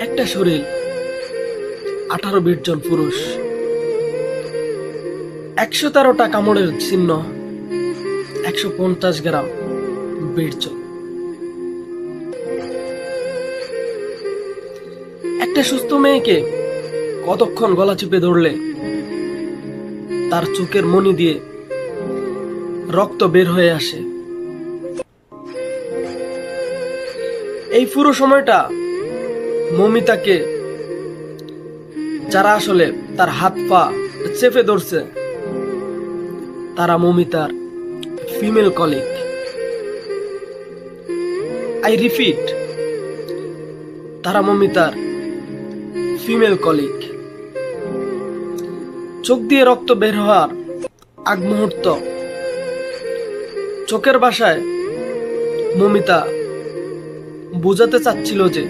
একটা শরীর, 18-20 জন পুরুষ, 113টা কামড়ের চিহ্ন, 150 গ্রাম বীর্য। একটা সুস্থ মেয়েকে কতক্ষণ গলা চিপে ধরলে তার চোখের মনি দিয়ে রক্ত বের হয়ে আসে। এই পুরো সময়টা মমিতাকে যারা আসলে তার হাত পা চেপে ধরছে তারা মমিতার ফিমেল কলিগ। আই রিপিট, তারা মমিতার ফিমেল কলিগ। চোখ দিয়ে রক্ত বের হওয়ার আগ মুহূর্ত চোখের ভাষায় মমিতা বোঝাতে চাচ্ছিল যে